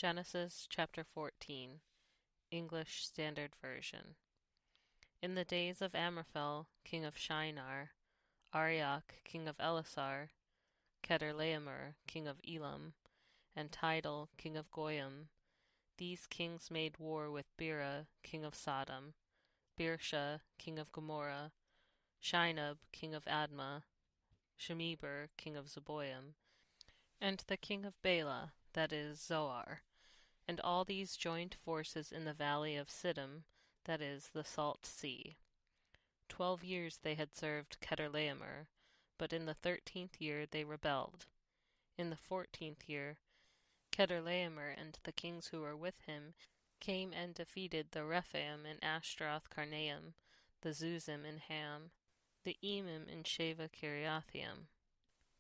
Genesis chapter 14, English Standard Version. In the days of Amraphel, king of Shinar, Arioch, king of Ellasar, Chedorlaomer, king of Elam, and Tidal, king of Goiim, these kings made war with Bera, king of Sodom, Birsha, king of Gomorrah, Shinab, king of Admah, Shemeber, king of Zeboiim, and the king of Bela, that is, Zoar. And all these joined forces in the Valley of Siddim, that is, the Salt Sea. 12 years they had served Chedorlaomer, but in the 13th year they rebelled. In the 14th year, Chedorlaomer and the kings who were with him came and defeated the Rephaim in Ashteroth-karnaim, the Zuzim in Ham, the Emim in Shaveh-kiriathaim,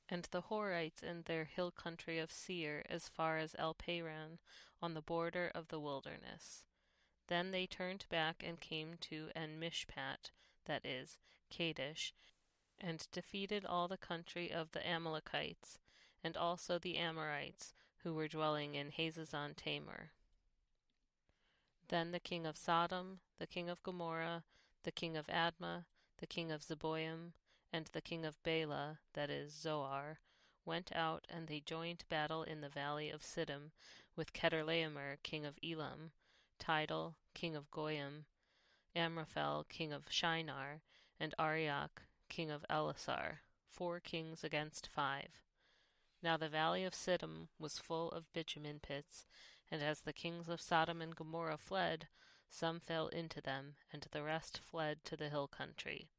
and the Horites in their hill country of Seir as far as El-paran on the border of the wilderness. Then they turned back and came to En-mishpat, that is, Kadesh, and defeated all the country of the Amalekites, and also the Amorites, who were dwelling in Hazazon-tamar. Then the king of Sodom, the king of Gomorrah, the king of Admah, the king of Zeboiim, and the king of Bela, that is, Zoar, went out, and they joined battle in the Valley of Siddim with Chedorlaomer, king of Elam, Tidal, king of Goiim, Amraphel, king of Shinar, and Arioch, king of Ellasar, 4 kings against 5. Now the Valley of Siddim was full of bitumen pits, and as the kings of Sodom and Gomorrah fled, some fell into them, and the rest fled to the hill country.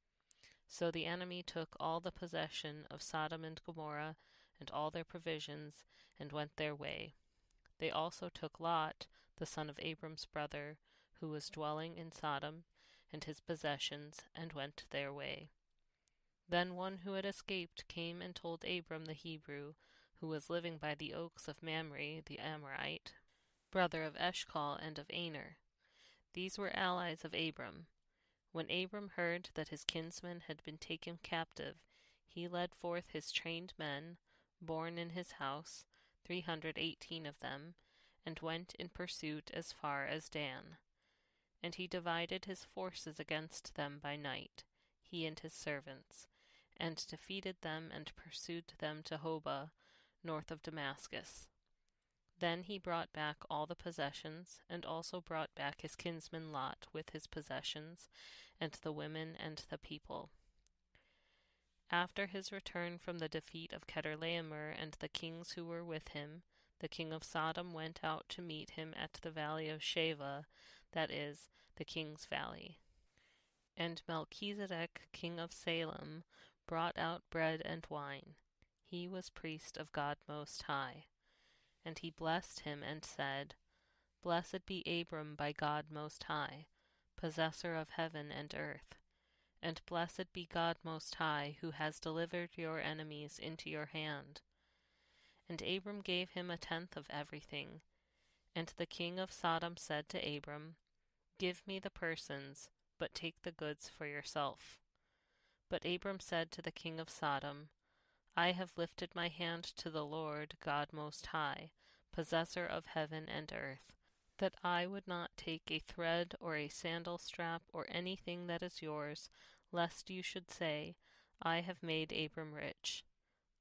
So the enemy took all the possession of Sodom and Gomorrah, and all their provisions, and went their way. They also took Lot, the son of Abram's brother, who was dwelling in Sodom, and his possessions, and went their way. Then one who had escaped came and told Abram the Hebrew, who was living by the oaks of Mamre the Amorite, brother of Eshcol and of Aner. These were allies of Abram. When Abram heard that his kinsman had been taken captive, he led forth his trained men, born in his house, 318 of them, and went in pursuit as far as Dan. And he divided his forces against them by night, he and his servants, and defeated them and pursued them to Hobah, north of Damascus. Then he brought back all the possessions, and also brought back his kinsman Lot with his possessions, and the women and the people. After his return from the defeat of Chedorlaomer and the kings who were with him, the king of Sodom went out to meet him at the valley of Shaveh, that is, the king's valley. And Melchizedek, king of Salem, brought out bread and wine. He was priest of God Most High. And he blessed him and said, Blessed be Abram by God Most High, possessor of heaven and earth. And blessed be God Most High, who has delivered your enemies into your hand. And Abram gave him 1/10 of everything. And the king of Sodom said to Abram, Give me the persons, but take the goods for yourself. But Abram said to the king of Sodom, I have lifted my hand to the Lord God Most High, possessor of heaven and earth, that I would not take a thread or a sandal strap or anything that is yours, lest you should say, I have made Abram rich.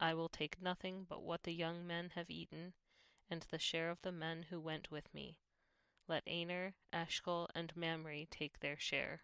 I will take nothing but what the young men have eaten, and the share of the men who went with me. Let Aner, Eshcol, and Mamre take their share.